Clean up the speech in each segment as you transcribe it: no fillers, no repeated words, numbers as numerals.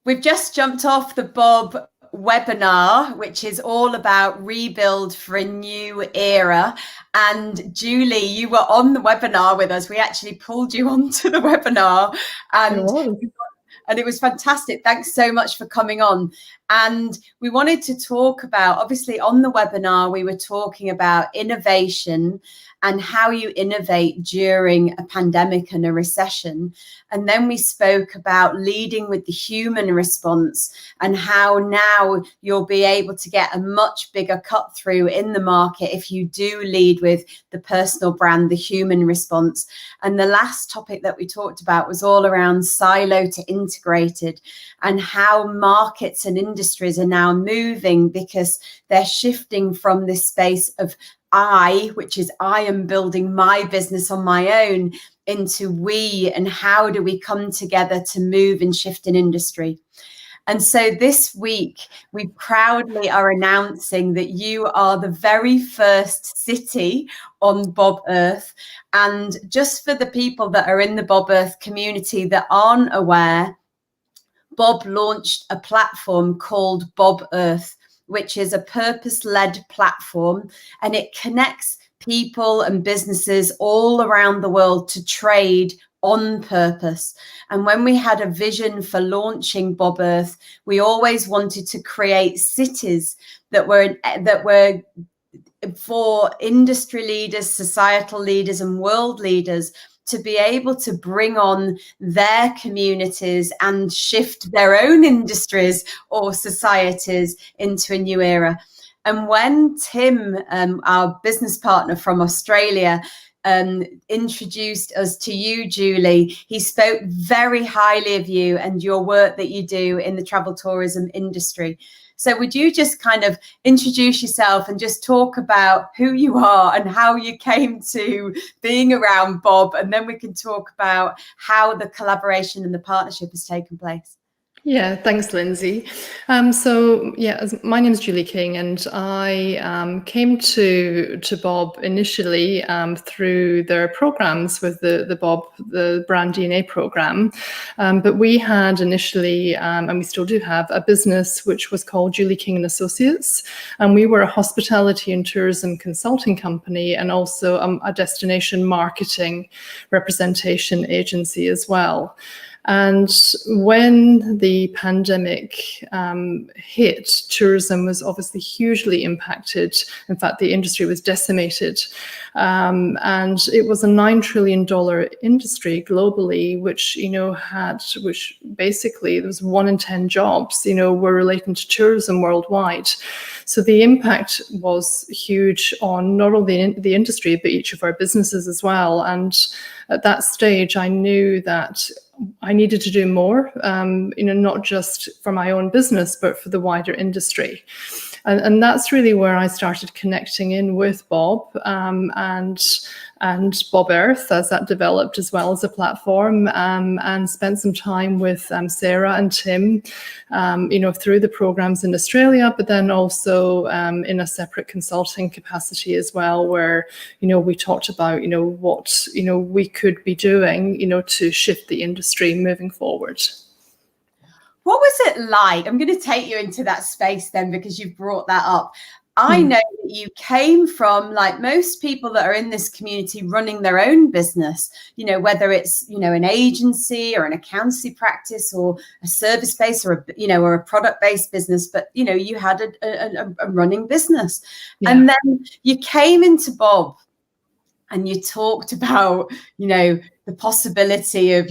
We've just jumped off the BoB webinar, which is all about rebuild for a new era. And Julie, you were on the webinar with us. We actually pulled you onto the webinar, and it was fantastic. Thanks so much for coming on. And we wanted to talk about, obviously on the webinar, we were talking about innovation and how you innovate during a pandemic and a recession. And then we spoke about leading with the human response and how now you'll be able to get a much bigger cut through in the market if you do lead with the personal brand, the human response. And the last topic that we talked about was all around silo to integrated and how markets and industries are now moving because they're shifting from this space of which is I am building my business on my own, into we, and how do we come together to move and shift an industry. And so this week, we proudly are announcing that you are the very first city on BoB Earth. And just for the people that are in the BoB Earth community that aren't aware, BoB launched a platform called BoB Earth, which is a purpose-led platform, and it connects people and businesses all around the world to trade on purpose. And when we had a vision for launching BoB Earth, we always wanted to create cities that were for industry leaders, societal leaders, and world leaders to be able to bring on their communities and shift their own industries or societies into a new era. And when Tim, our business partner from Australia, introduced us to you, Julie, he spoke very highly of you and your work that you do in the travel tourism industry. So would you just kind of introduce yourself and just talk about who you are and how you came to being around BoB, and then we can talk about how the collaboration and the partnership has taken place. Yeah, thanks, Lindsay. My name is Julie King, and I came to BoB initially through their programs with the BoB, the Brand DNA program. But we had initially, and we still do have, a business which was called Julie King and Associates, and we were a hospitality and tourism consulting company and also a destination marketing representation agency as well. And when the pandemic hit, tourism was obviously hugely impacted. In fact, the industry was decimated. And it was a $9 trillion industry globally, which basically there was 1 in 10 jobs, were relating to tourism worldwide. So the impact was huge on not only the industry, but each of our businesses as well. And at that stage, I knew that I needed to do more, not just for my own business, but for the wider industry. And that's really where I started connecting in with BoB and BoB Earth as that developed as well as a platform, and spent some time with Sarah and Tim, through the programs in Australia, but then also in a separate consulting capacity as well, where, we talked about, what, we could be doing, to shift the industry moving forward. What was it like? I'm going to take you into that space then, because you've brought that up. I know that you came from, like most people that are in this community, running their own business, whether it's, an agency or an accountancy practice or a service based or a product based business. But, you had a running business. Yeah. And then you came into BoB and you talked about, the possibility of,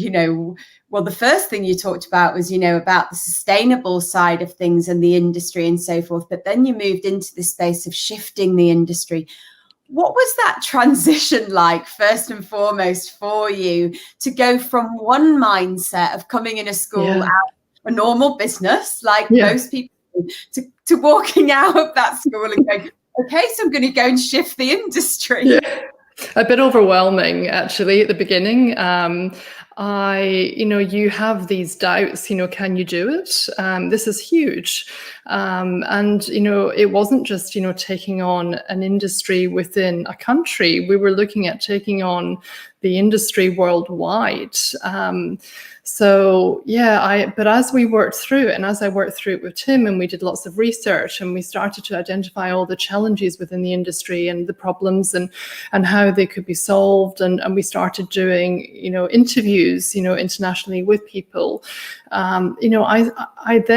well, the first thing you talked about was, about the sustainable side of things and the industry and so forth. But then you moved into the space of shifting the industry. What was that transition like, first and foremost, for you to go from one mindset of coming in a school out a normal business, like most people, to walking out of that school and going, okay, so I'm going to go and shift the industry? Yeah. A bit overwhelming, actually, at the beginning. You have these doubts, can you do it? This is huge. And it wasn't just, taking on an industry within a country. We were looking at taking on the industry worldwide. So yeah, but as we worked through it, and as I worked through it with Tim, and we did lots of research, and we started to identify all the challenges within the industry and the problems and how they could be solved, and we started doing, interviews, internationally with people. It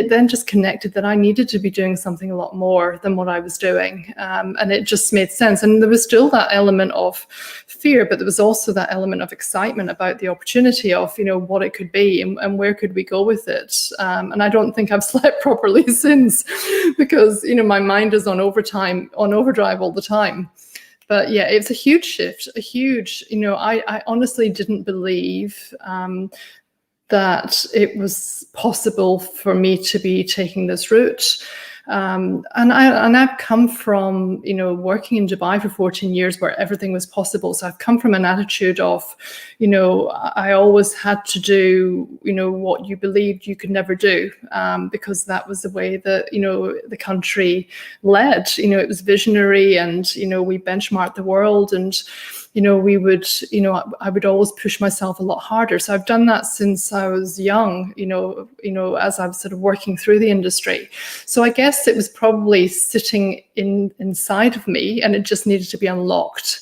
then just connected that I needed to be doing something a lot more than what I was doing, and it just made sense. And there was still that element of fear, but there was also that element of excitement about the opportunity of, what it could be and where could we go with it. And I don't think I've slept properly since, because, my mind is on overdrive all the time. But yeah, it's a huge shift, I honestly didn't believe that it was possible for me to be taking this route. And I've come from, working in Dubai for 14 years where everything was possible. So I've come from an attitude of, I always had to do, what you believed you could never do, because that was the way that, the country led. It was visionary, and, we benchmarked the world, and, I would always push myself a lot harder. So I've done that since I was young, as I was sort of working through the industry. So I guess it was probably sitting inside of me, and it just needed to be unlocked.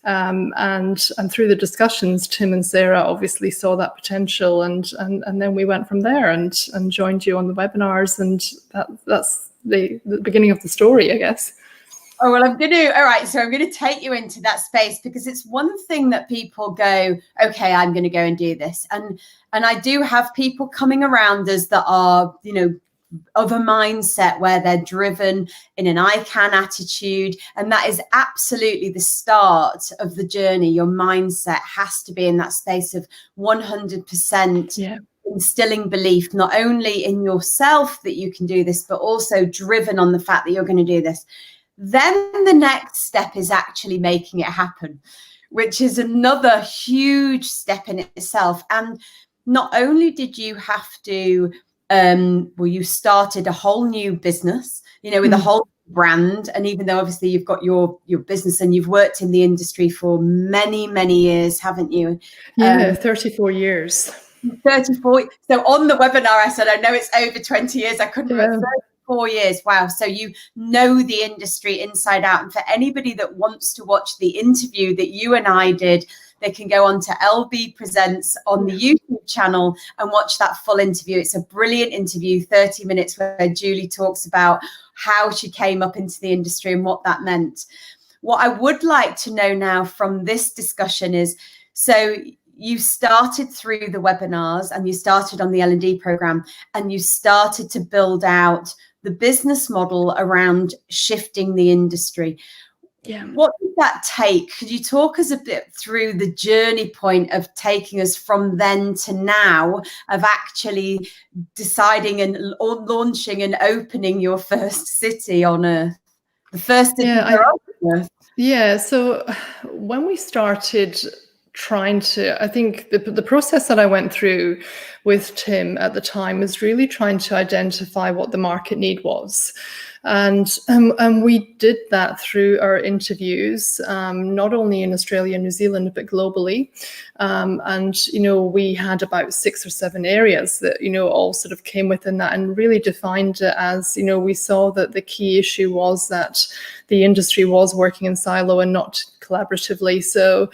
And through the discussions, Tim and Sarah obviously saw that potential, and then we went from there and joined you on the webinars, and that's the beginning of the story, I guess. Oh, well, I'm going to take you into that space, because it's one thing that people go, okay, I'm going to go and do this. And I do have people coming around us that are, of a mindset where they're driven in an I can attitude. And that is absolutely the start of the journey. Your mindset has to be in that space of 100%. Yeah. Instilling belief, not only in yourself that you can do this, but also driven on the fact that you're going to do this. Then the next step is actually making it happen, which is another huge step in itself. And not only did you have to, you started a whole new business, with a whole brand. And even though obviously you've got your business and you've worked in the industry for many, many years, haven't you? Yeah, 34 years. 34. So on the webinar, I said, I know it's over 20 years. I couldn't remember. 4 years. Wow. So you know the industry inside out. And for anybody that wants to watch the interview that you and I did, they can go on to LB Presents on the YouTube channel and watch that full interview. It's a brilliant interview, 30 minutes, where Julie talks about how she came up into the industry and what that meant. What I would like to know now from this discussion is, so you started through the webinars, and you started on the L&D program, and you started to build out the business model around shifting the industry. Yeah. What did that take? Could you talk us a bit through the journey point of taking us from then to now, of actually deciding and launching and opening your first city on Earth? The first city on Earth. Yeah. So when we started I think the process that I went through with Tim at the time was really trying to identify what the market need was. And we did that through our interviews, not only in Australia and New Zealand, but globally. And, we had about 6 or 7 areas that, all sort of came within that, and really defined it as, we saw that the key issue was that the industry was working in silo and not collaboratively. So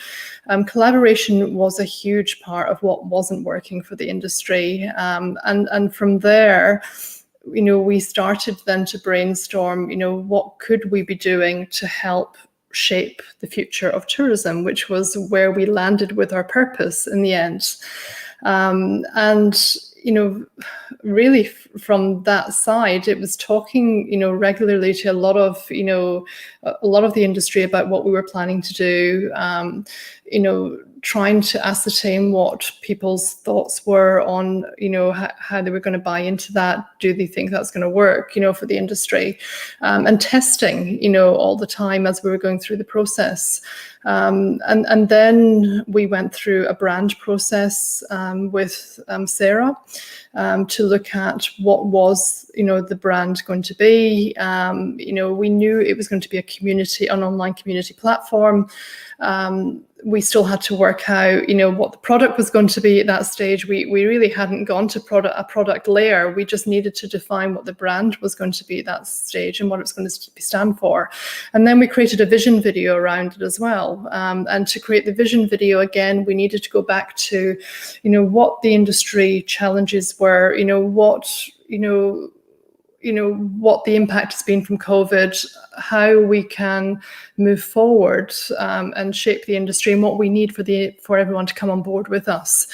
collaboration was a huge part of what wasn't working for the industry. And from there, we started then to brainstorm, what could we be doing to help shape the future of tourism, which was where we landed with our purpose in the end. Really from that side, it was talking, regularly to a lot of the industry about what we were planning to do, trying to ascertain what people's thoughts were on, how they were going to buy into that. Do they think that's going to work, for the industry? And testing, all the time as we were going through the process. And then we went through a brand process with Sarah to look at what was, the brand going to be. We knew it was going to be an online community platform. We still had to work out, what the product was going to be at that stage. We really hadn't gone to a product layer. We just needed to define what the brand was going to be at that stage and what it was going to stand for. And then we created a vision video around it as well. And to create the vision video, again, we needed to go back to, what the industry challenges were, what the impact has been from COVID, how we can move forward and shape the industry, and what we need for everyone to come on board with us.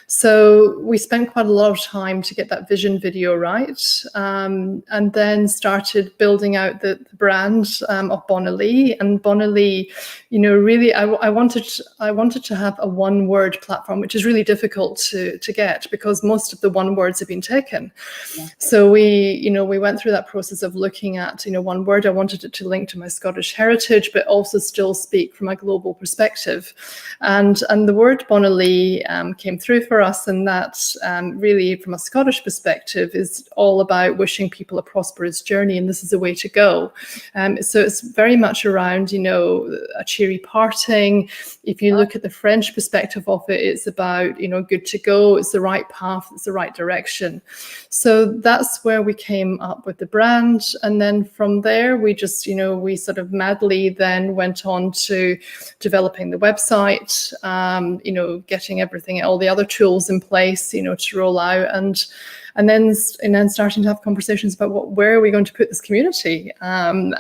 So we spent quite a lot of time to get that vision video right, and then started building out the brand of Bonailie. And Bonailie, really, I wanted to have a one-word platform, which is really difficult to get because most of the one words have been taken. Yeah. So we went through that process of looking at, one word. I wanted it to link to my Scottish heritage, but also still speak from a global perspective. And the word Bonailie came through for us, and that really, from a Scottish perspective, is all about wishing people a prosperous journey, and this is a way to go. So it's very much around, a cheery parting. If you look at the French perspective of it, it's about, good to go. It's the right path. It's the right direction. So that's where we came up with the brand, and then from there we just, we sort of madly then went on to developing the website, getting everything, all the other tools in place, to roll out, and then starting to have conversations about where are we going to put this community, and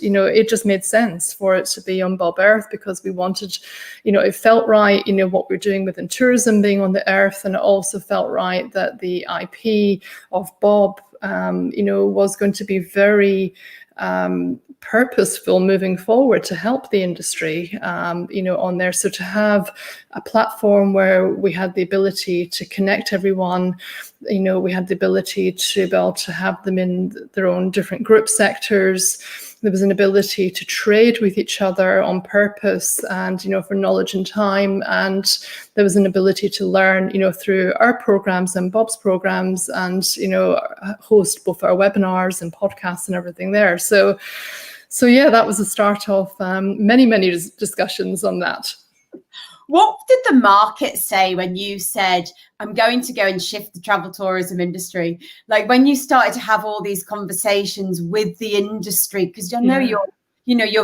it just made sense for it to be on BoB Earth because we wanted, it felt right, what we're doing within tourism being on the Earth, and it also felt right that the IP of BoB, was going to be very purposeful moving forward to help the industry, on there. So to have a platform where we had the ability to connect everyone, we had the ability to be able to have them in their own different group sectors. There was an ability to trade with each other on purpose and, for knowledge and time. And there was an ability to learn, through our programs and BoB's programs and, host both our webinars and podcasts and everything there. So yeah, that was the start of many discussions on that. What did the market say when you said, I'm going to go and shift the travel tourism industry? Like when you started to have all these conversations with the industry, because you're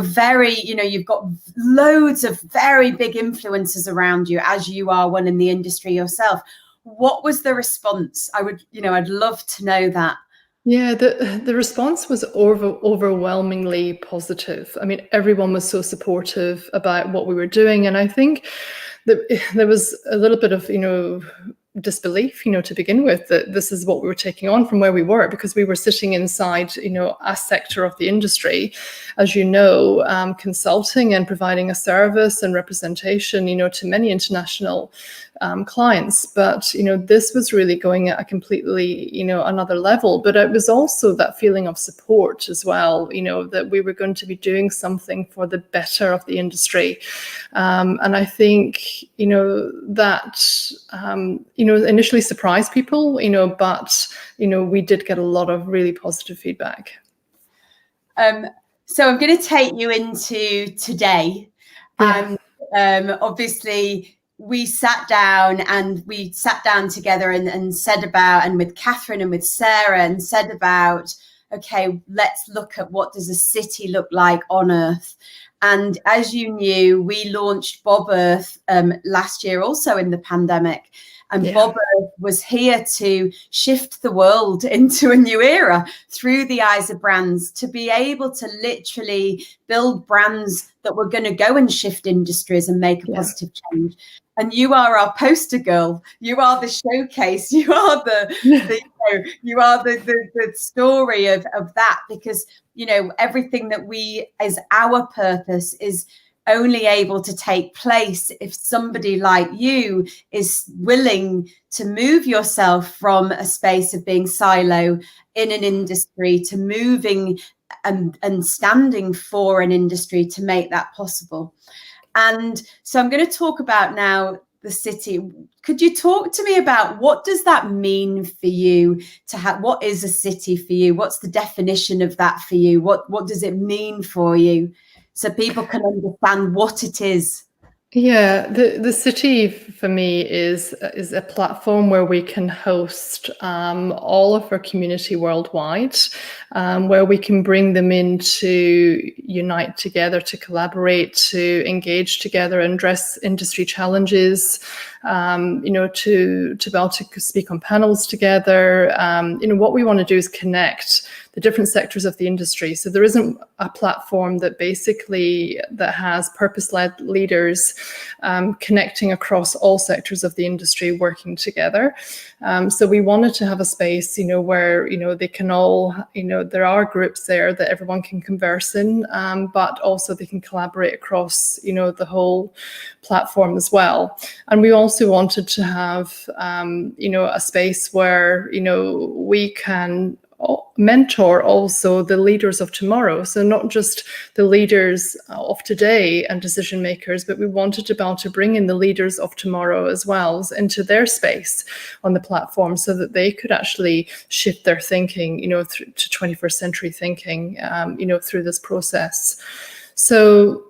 very, you've got loads of very big influencers around you, as you are one in the industry yourself. What was the response? I'd love to know that. Yeah, the response was overwhelmingly positive. I mean, everyone was so supportive about what we were doing. And I think that there was a little bit of, disbelief, to begin with, that this is what we were taking on from where we were, because we were sitting inside, a sector of the industry, as consulting and providing a service and representation, to many international clients. But, this was really going at a completely, another level. But it was also that feeling of support as well, that we were going to be doing something for the better of the industry. And I think, that, initially surprised people, but, we did get a lot of really positive feedback. So I'm going to take you into today. Yeah. And obviously, we sat down together and said about, and with Catherine and with Sarah, and said about, okay, let's look at what does a city look like on Earth. And as you knew, we launched BoB Earth last year, also in the pandemic. And yeah. BoB Earth was here to shift the world into a new era through the eyes of brands, to be able to literally build brands that were going to go and shift industries and make a positive change. And you are our poster girl. You are the showcase. You are the story of that, because everything that is our purpose is only able to take place if somebody like you is willing to move yourself from a space of being silo in an industry to moving and standing for an industry to make that possible. And so I'm going to talk about now the city. Could you talk to me about what does that mean for you to have, what is a city for you? What's the definition of that for you? What does it mean for you, so people can understand what it is? Yeah, the city for me is a platform where we can host all of our community worldwide, where we can bring them in to unite together, to collaborate, to engage together, and address industry challenges. To be able to speak on panels together. What we want to do is connect the different sectors of the industry. So there isn't a platform that has purpose-led leaders connecting across all sectors of the industry, working together. So we wanted to have a space, where, they can all, there are groups there that everyone can converse in, but also they can collaborate across, the whole platform as well. And we also wanted to have, a space where, we can mentor also the leaders of tomorrow. So not just the leaders of today and decision makers, but we wanted to be able to bring in the leaders of tomorrow as well into their space on the platform, so that they could actually shift their thinking, to 21st century thinking, through this process. So,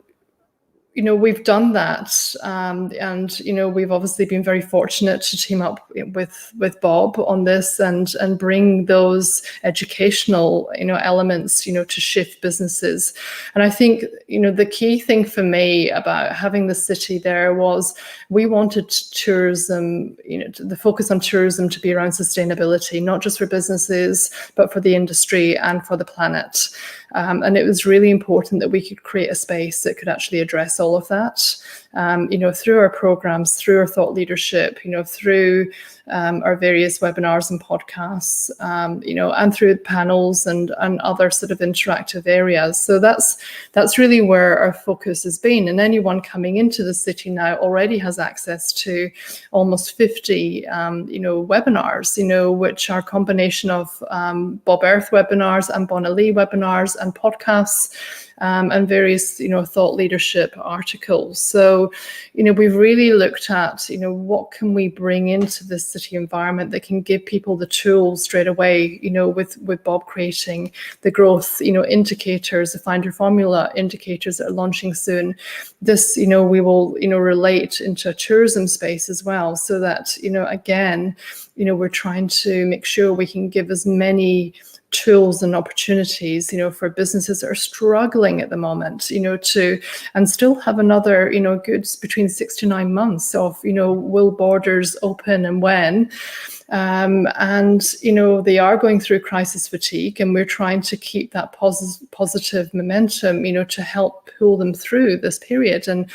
we've done that, and we've obviously been very fortunate to team up with BoB on this and bring those educational elements to shift businesses. And I think the key thing for me about having the city there was we wanted tourism, the focus on tourism to be around sustainability, not just for businesses but for the industry and for the planet. And it was really important that we could create a space that could actually address all of that, through our programs, through our thought leadership, through our various webinars and podcasts, and through panels and other sort of interactive areas. So that's really where our focus has been. And anyone coming into the city now already has access to almost 50, webinars, which are a combination of BoB Earth webinars and Bonailie webinars and podcasts, and various, thought leadership articles. So, we've really looked at, what can we bring into this city environment that can give people the tools straight away, with BoB creating the growth, indicators, the finder formula indicators that are launching soon. This, we will, relate into a tourism space as well, so that, again, we're trying to make sure we can give as many tools and opportunities, for businesses that are struggling at the moment, and still have another, good between 6 to 9 months of, will borders open and when. And they are going through crisis fatigue, and we're trying to keep that positive momentum, to help pull them through this period and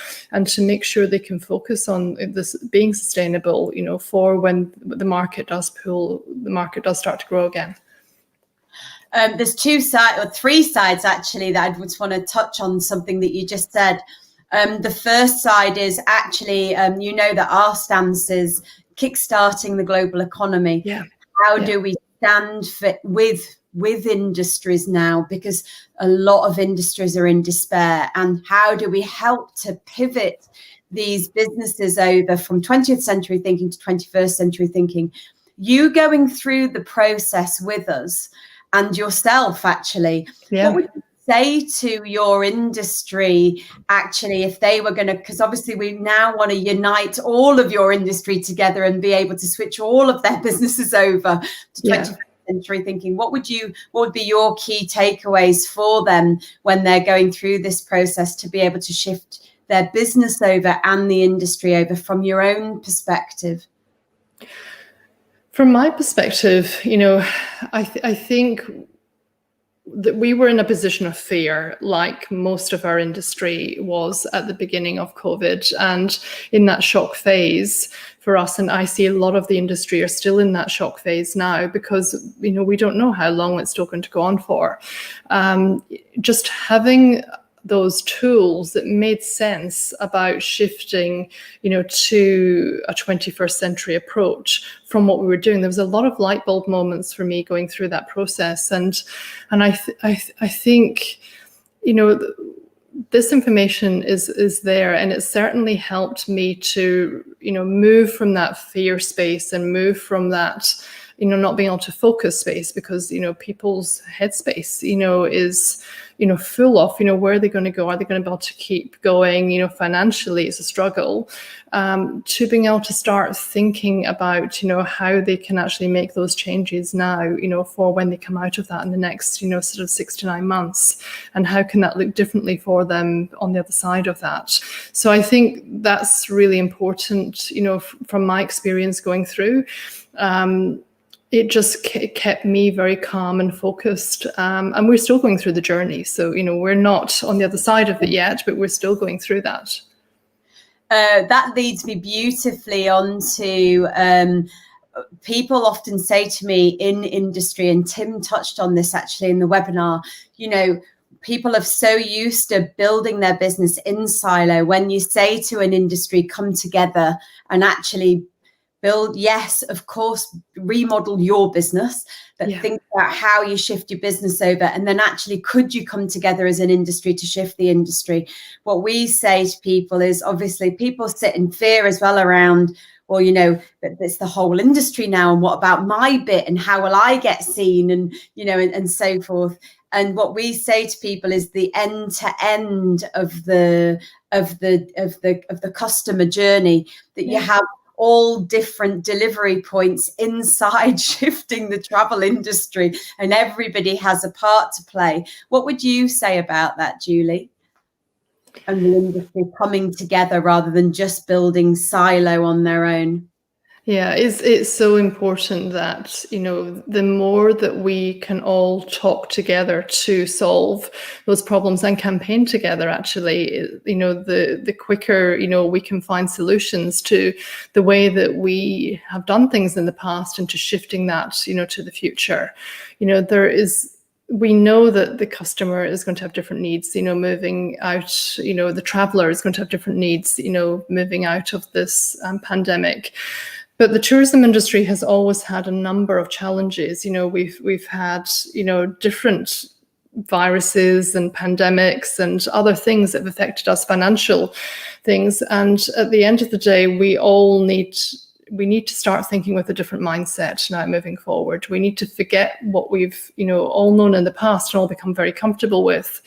to make sure they can focus on this being sustainable, for when the market does start to grow again. There's three sides actually that I just want to touch on something that you just said. The first side is actually, that our stance is kickstarting the global economy. Yeah. How do we stand with industries now? Because a lot of industries are in despair. And how do we help to pivot these businesses over from 20th century thinking to 21st century thinking? You going through the process with us, and yourself, actually, what would you say to your industry, actually, if they were going to, because obviously we now want to unite all of your industry together and be able to switch all of their businesses over to 21st century thinking? What would be your key takeaways for them when they're going through this process to be able to shift their business over and the industry over, from your own perspective? From my perspective, I think that we were in a position of fear, like most of our industry was at the beginning of COVID, and in that shock phase for us. And I see a lot of the industry are still in that shock phase now, because we don't know how long it's still going to go on for. Just having those tools that made sense about shifting, to a 21st century approach from what we were doing. There was a lot of light bulb moments for me going through that process, and I think, this information is there, and it certainly helped me to, move from that fear space and move from that, not being able to focus space, because, people's headspace, is, full of, where are they going to go? Are they going to be able to keep going? Financially, it's a struggle. To being able to start thinking about, how they can actually make those changes now, for when they come out of that in the next, sort of 6 to 9 months, and how can that look differently for them on the other side of that. So I think that's really important, from my experience going through. It just kept me very calm and focused. And we're still going through the journey. So, we're not on the other side of it yet, but we're still going through that. That leads me beautifully on to people often say to me in industry, and Tim touched on this actually in the webinar, people are so used to building their business in silo. When you say to an industry, come together and actually build, yes, of course, remodel your business, but think about how you shift your business over. And then actually, could you come together as an industry to shift the industry? What we say to people is, obviously, people sit in fear as well around, well, it's the whole industry now. And what about my bit? And how will I get seen? And, and so forth. And what we say to people is the end to end of the customer journey, that you have all different delivery points inside shifting the travel industry, and everybody has a part to play. What would you say about that, Julie? And the industry coming together rather than just building silo on their own. Yeah, it's so important that, the more that we can all talk together to solve those problems and campaign together, actually, the quicker, we can find solutions to the way that we have done things in the past, and to shifting that, to the future. We know that the customer is going to have different needs, moving out, the traveler is going to have different needs, moving out of this pandemic. But the tourism industry has always had a number of challenges. We've had, different viruses and pandemics and other things that have affected us, financial things. And at the end of the day, we need to start thinking with a different mindset now moving forward. We need to forget what we've, all known in the past and all become very comfortable with,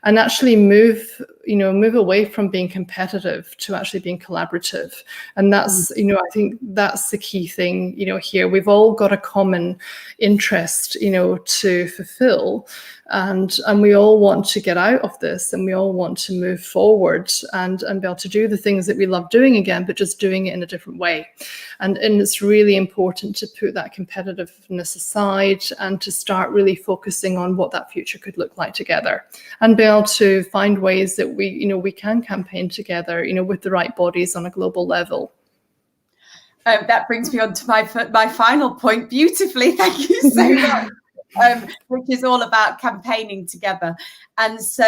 and actually move away from being competitive to actually being collaborative. And that's, I think that's the key thing, here. We've all got a common interest, to fulfill. And we all want to get out of this, and we all want to move forward and be able to do the things that we love doing again, but just doing it in a different way. And it's really important to put that competitiveness aside and to start really focusing on what that future could look like together, and be able to find ways that we can campaign together, with the right bodies on a global level. That brings me on to my final point beautifully. Thank you so much. Which is all about campaigning together. And so,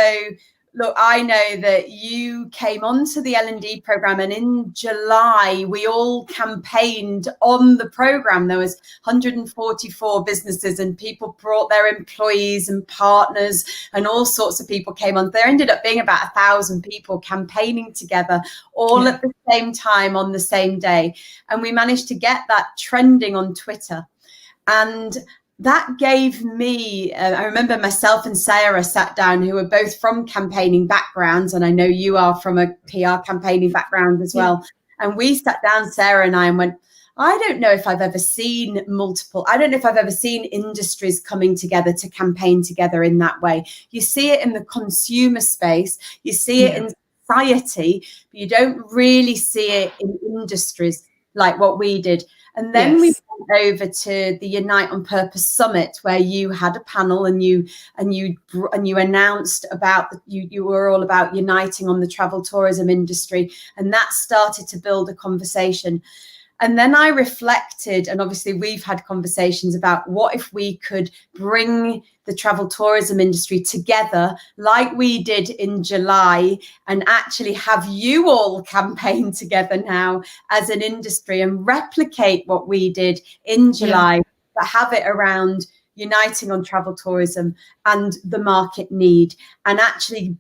look, I know that you came onto the L&D program, and in July, we all campaigned on the program. There was 144 businesses, and people brought their employees and partners, and all sorts of people came on. There ended up being about 1,000 people campaigning together, all at the same time on the same day. And we managed to get that trending on Twitter. And that gave me, I remember myself and Sarah sat down, who were both from campaigning backgrounds, and I know you are from a PR campaigning background as well. And we sat down, Sarah and I, and went, I don't know if I've ever seen industries coming together to campaign together in that way. You see it in the consumer space, you see it in society, but you don't really see it in industries like what we did. And then we went over to the Unite on Purpose Summit, where you had a panel and you announced about you were all about uniting on the travel tourism industry, and that started to build a conversation. And then I reflected, and obviously we've had conversations about what if we could bring the travel tourism industry together like we did in July, and actually have you all campaign together now as an industry and replicate what we did in July, but have it around uniting on travel tourism and the market need, and actually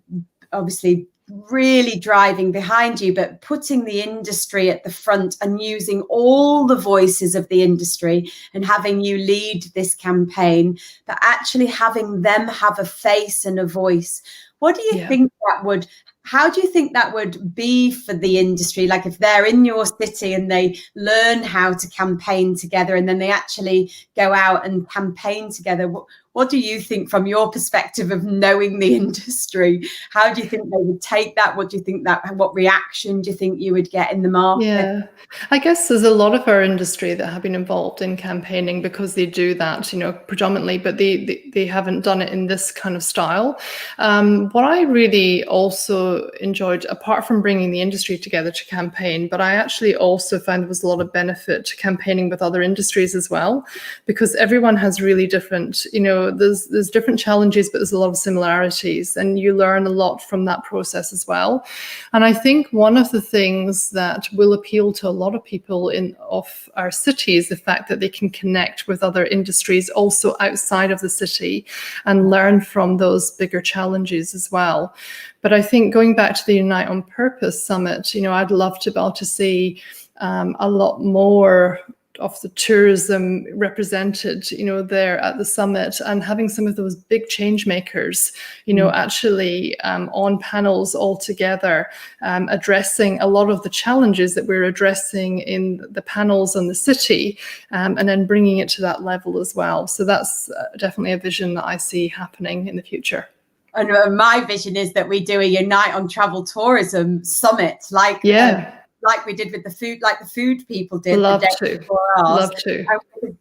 obviously really driving behind you, but putting the industry at the front and using all the voices of the industry and having you lead this campaign, but actually having them have a face and a voice. What do you think that would, how do you think that would be for the industry? Like if they're in your city and they learn how to campaign together and then they actually go out and campaign together, what do you think from your perspective of knowing the industry? How do you think they would take that? What do you think what reaction do you think you would get in the market? Yeah, I guess there's a lot of our industry that have been involved in campaigning because they do that, predominantly, but they haven't done it in this kind of style. What I really also enjoyed, apart from bringing the industry together to campaign, but I actually also found there was a lot of benefit to campaigning with other industries as well, because everyone has really different, there's different challenges, but there's a lot of similarities, and you learn a lot from that process as well. And I think one of the things that will appeal to a lot of people of our city is the fact that they can connect with other industries also outside of the city and learn from those bigger challenges as well. But I think going back to the Unite on Purpose Summit, I'd love to be able to see a lot more of the tourism represented, there at the summit, and having some of those big change makers, actually on panels all together, addressing a lot of the challenges that we're addressing in the panels in the city, and then bringing it to that level as well. So that's definitely a vision that I see happening in the future. And my vision is that we do a Unite on Travel Tourism Summit, like we did with the food, like the food people did. Love to.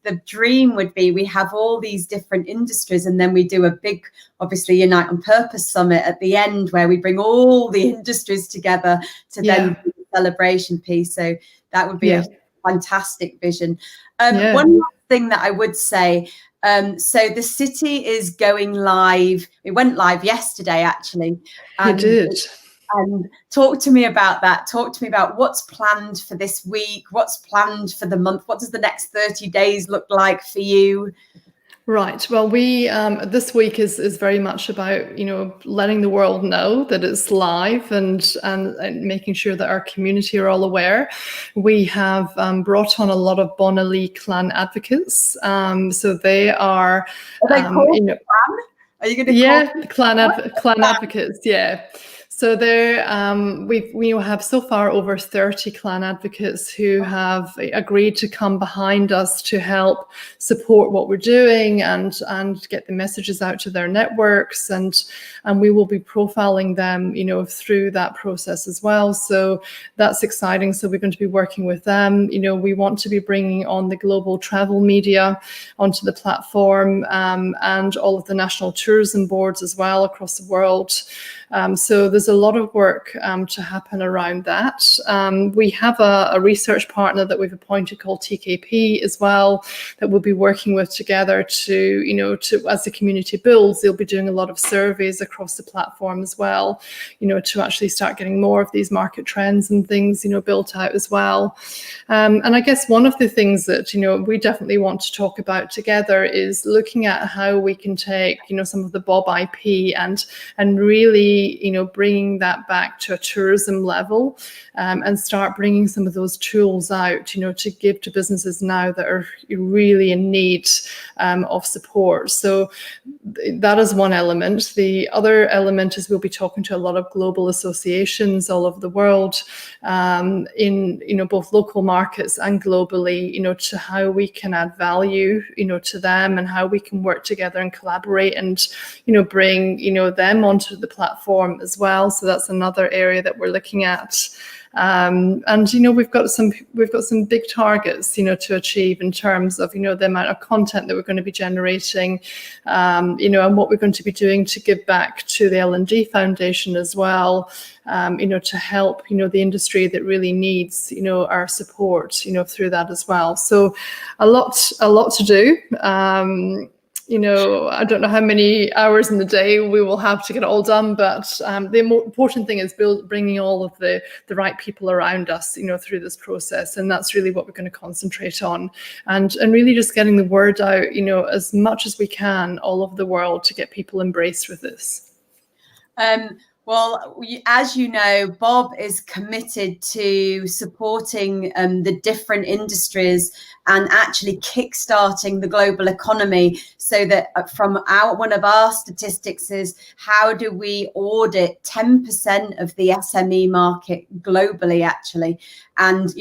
The dream would be we have all these different industries, and then we do a big, obviously, Unite on Purpose Summit at the end where we bring all the industries together to then do the celebration piece. So that would be a fantastic vision. One last thing that I would say, so the city is going live. It went live yesterday, actually. It did. And talk to me about that. Talk to me about what's planned for this week, what's planned for the month. What does the next 30 days look like for you? Right. Well, we this week is very much about letting the world know that it's live and making sure that our community are all aware. We have brought on a lot of Bonailie clan advocates. So they are. Are they called clan? Are you going to call clan advocates? Yeah. So there, we have so far over 30 clan advocates who have agreed to come behind us to help support what we're doing and get the messages out to their networks, and we will be profiling them, through that process as well. So that's exciting. So we're going to be working with them. We want to be bringing on the global travel media onto the platform, and all of the national tourism boards as well across the world. So there's a lot of work to happen around that. We have a research partner that we've appointed called TKP as well, that we'll be working with together to as the community builds, they'll be doing a lot of surveys across the platform as well, to actually start getting more of these market trends and things, built out as well. And I guess one of the things that, we definitely want to talk about together is looking at how we can take, some of the BoB IP and really, bringing that back to a tourism level, and start bringing some of those tools out, to give to businesses now that are really in need of support. So that is one element. The other element is we'll be talking to a lot of global associations all over the world, in both local markets and globally, to how we can add value, to them, and how we can work together and collaborate and, bring, them onto the platform as well. So that's another area that we're looking at. And we've got some big targets, to achieve in terms of, the amount of content that we're going to be generating, and what we're going to be doing to give back to the L&D Foundation as well, to help, the industry that really needs, our support, through that as well. So a lot to do. I don't know how many hours in the day we will have to get it all done, but the more important thing is bringing all of the right people around us, through this process, and that's really what we're going to concentrate on, and really just getting the word out, as much as we can all over the world to get people embraced with this. Well, as you know, BoB is committed to supporting the different industries and actually kickstarting the global economy, so that one of our statistics is, how do we audit 10% of the SME market globally, actually? And,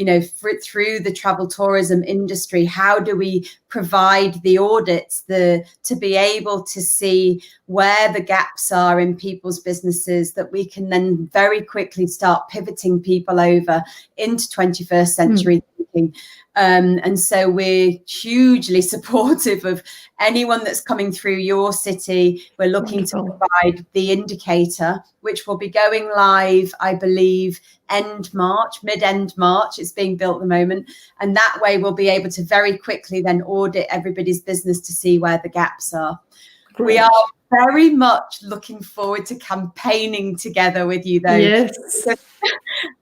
through the travel tourism industry, how do we provide the audits to be able to see where the gaps are in people's businesses, that we can then very quickly start pivoting people over into 21st century thinking. And so we're hugely supportive of anyone that's coming through your city. We're looking to provide the indicator, which will be going live, I believe, mid-end March. It's being built at the moment. And that way we'll be able to very quickly then audit everybody's business to see where the gaps are. Great. We are very much looking forward to campaigning together with you, though. Yes.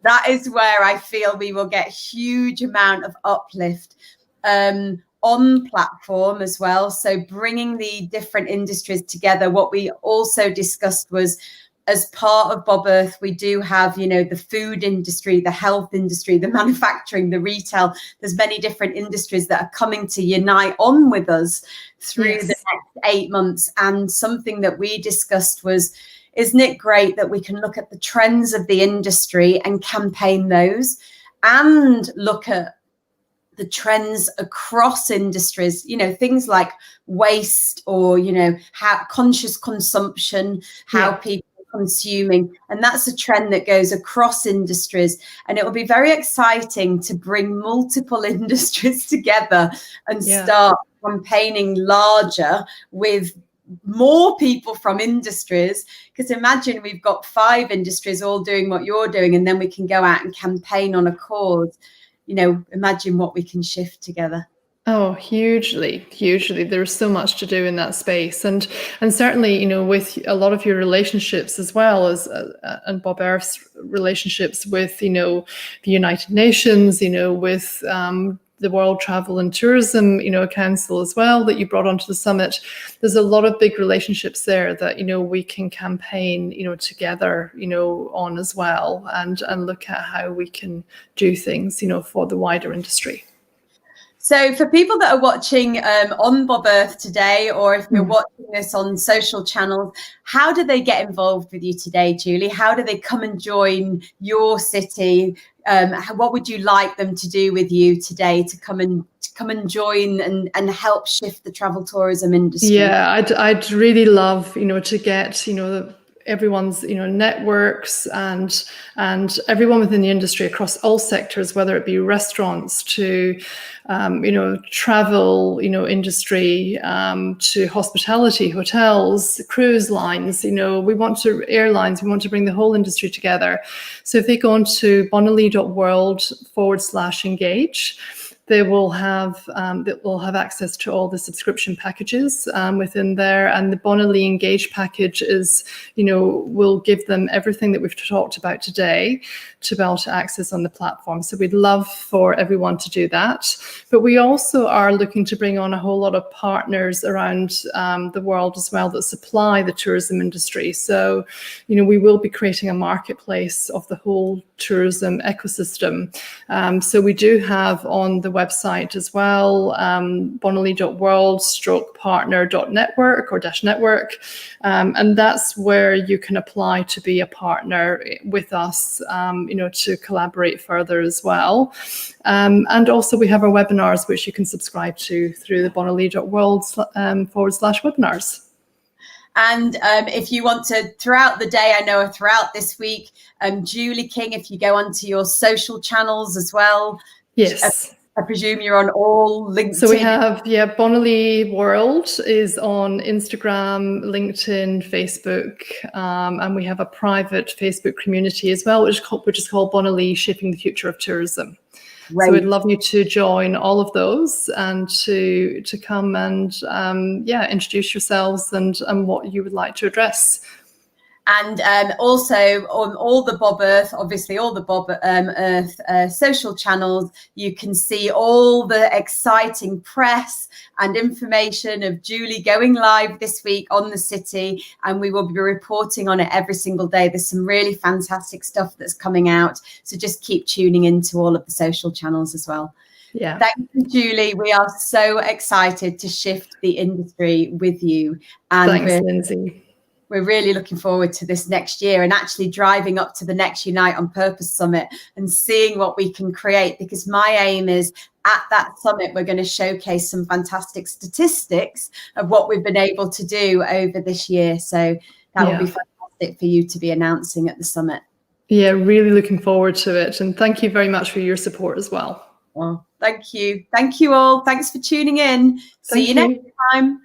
That is where I feel we will get huge amount of uplift on platform as well. So bringing the different industries together. What we also discussed was, as part of BoB Earth, we do have, the food industry, the health industry, the manufacturing, the retail. There's many different industries that are coming to unite on with us through the next 8 months. And something that we discussed was, isn't it great that we can look at the trends of the industry and campaign those, and look at the trends across industries, things like waste, or, how conscious consumption, how people consuming, and that's a trend that goes across industries. And it will be very exciting to bring multiple industries together and start campaigning larger with more people from industries, because imagine we've got 5 industries all doing what you're doing, and then we can go out and campaign on a cause. Imagine what we can shift together. Oh, hugely. There's so much to do in that space, and certainly, with a lot of your relationships, as well as and BoB Earth's relationships with, the United Nations, with the World Travel and Tourism, Council as well, that you brought onto the summit. There's a lot of big relationships there that, we can campaign, together, on as well, and look at how we can do things, for the wider industry. So for people that are watching on BoB Earth today, or if you're watching this on social channels, how do they get involved with you today, Julie? How do they come and join your city? What would you like them to do with you today to come and join and help shift the travel tourism industry? Yeah, I'd really love, to get, everyone's networks and everyone within the industry across all sectors, whether it be restaurants to travel industry, to hospitality, hotels, cruise lines. We want to bring the whole industry together. So if they go on to bonailie.world/engage, they will have access to all the subscription packages within there, and the Bonailie Engage package is, will give them everything that we've talked about today to be able to access on the platform. So we'd love for everyone to do that. But we also are looking to bring on a whole lot of partners around the world as well that supply the tourism industry. So, we will be creating a marketplace of the whole tourism ecosystem. So we do have on the website as well, bonailie.world/partner.network or -network. And that's where you can apply to be a partner with us, to collaborate further as well. And also we have our webinars, which you can subscribe to through the bonailie.world/webinars. And if you want to, throughout the day, I know throughout this week, Julie King, if you go onto your social channels as well. Yes. I presume you're on all LinkedIn. So we have, Bonailie World is on Instagram, LinkedIn, Facebook, and we have a private Facebook community as well, which is called Bonailie Shaping the Future of Tourism. Right. So we'd love you to join all of those and to come and introduce yourselves and what you would like to address. And also on all the BoB Earth, obviously all the BoB Earth social channels, you can see all the exciting press and information of Julie going live this week on the city, and we will be reporting on it every single day. There's some really fantastic stuff that's coming out, so just keep tuning into all of the social channels as well. Yeah. Thank you, Julie. We are so excited to shift the industry with you. And thanks, Lindsay. We're really looking forward to this next year and actually driving up to the next Unite on Purpose Summit and seeing what we can create, because my aim is at that summit, we're going to showcase some fantastic statistics of what we've been able to do over this year. So that will be fantastic for you to be announcing at the summit. Yeah, really looking forward to it. And thank you very much for your support as well. Well, thank you. Thank you all. Thanks for tuning in. See you next time.